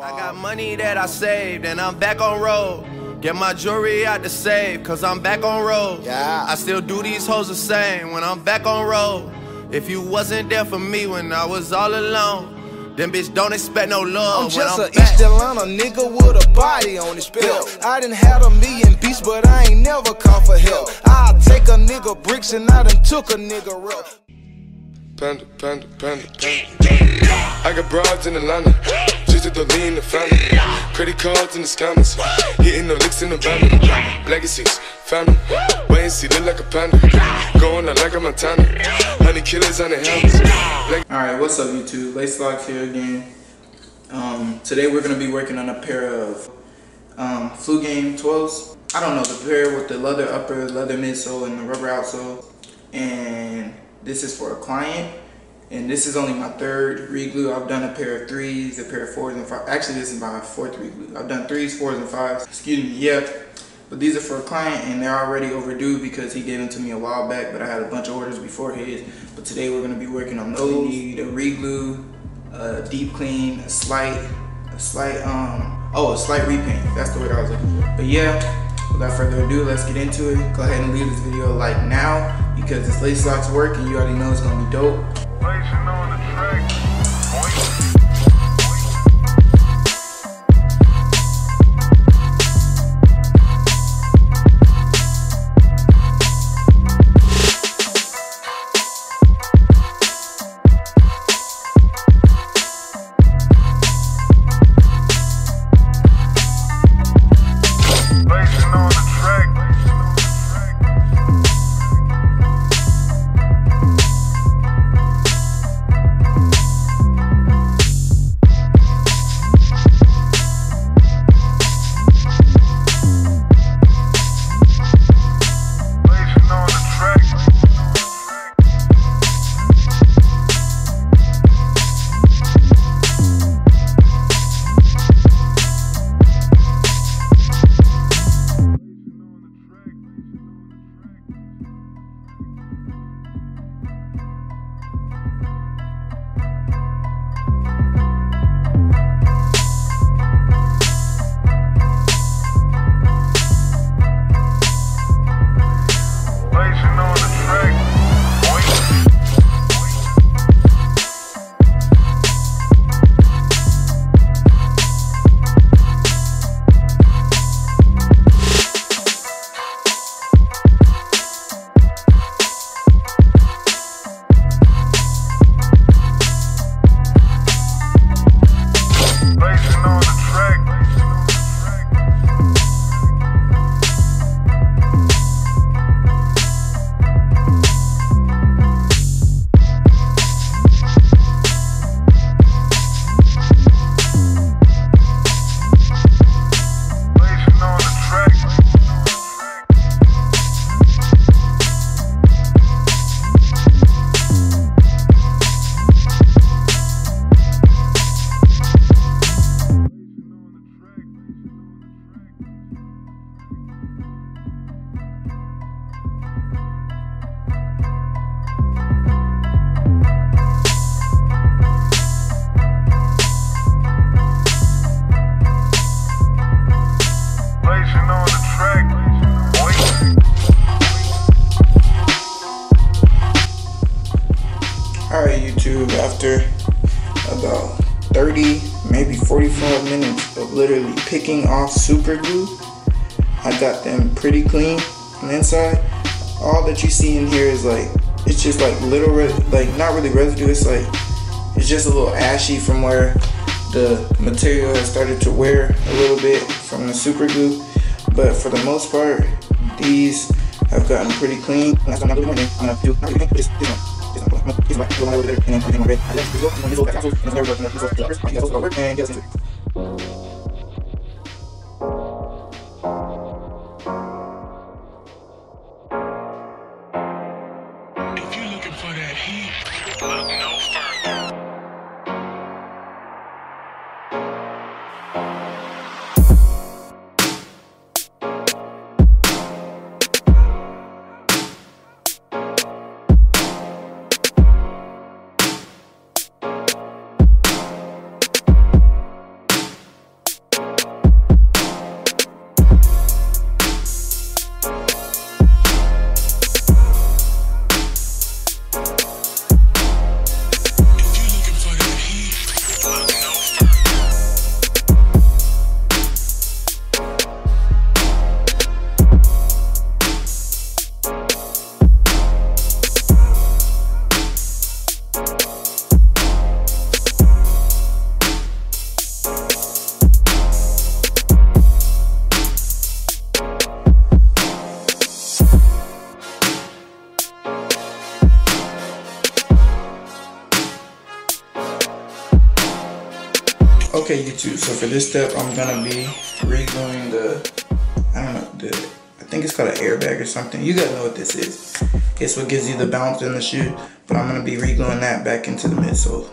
I got money that I saved and I'm back on road. Get my jewelry out the safe, cause I'm back on road. Yeah. I still do these hoes the same when I'm back on road. If you wasn't there for me when I was all alone, then bitch don't expect no love. I'm just a East Atlanta nigga with a body on his belt. I done had a million beats, but I ain't never called for help. I'll take a nigga bricks and I done took a nigga rep. Panda, panda, panda, panda. I got broads in Atlanta, just to the lean the family. Credit cards in the scammers, hitting the licks in the van. Legacies, family, wait and see, look like a panda. Going out like a Montana, honey killers on the helmets. Alright, what's up YouTube? Lvce.locks here again. Today we're going to be working on a pair of Flu Game 12s. I don't know, the pair with the leather upper, leather midsole, and the rubber outsole. And this is for a client. And this is only my third re-glue. I've done a pair of 3s, a pair of 4s and 5s. Actually, this is my 4th re-glue. I've done 3s, 4s, and 5s. Excuse me, yeah. But these are for a client and they're already overdue because he gave them to me a while back, but I had a bunch of orders before his. But today we're gonna be working on those. We need a re-glue, a deep clean, a slight repaint. That's the word I was looking for. But yeah, without further ado, let's get into it. Go ahead and leave this video a like now because it's Lvce.locks work and you already know it's gonna be dope. On the track. Alright YouTube, after about 30, maybe 45 minutes of literally picking off super glue, I got them pretty clean on the inside. All that you see in here is like, it's just like little, like not really residue, it's just a little ashy from where the material has started to wear a little bit from the super glue. But for the most part, these have gotten pretty clean. If you're looking for that heat, look no further. Okay, YouTube, so for this step, I'm gonna be re-gluing I think it's called an airbag or something. You guys know what this is. It's what gives you the bounce in the shoe, but I'm gonna be re-gluing that back into the midsole.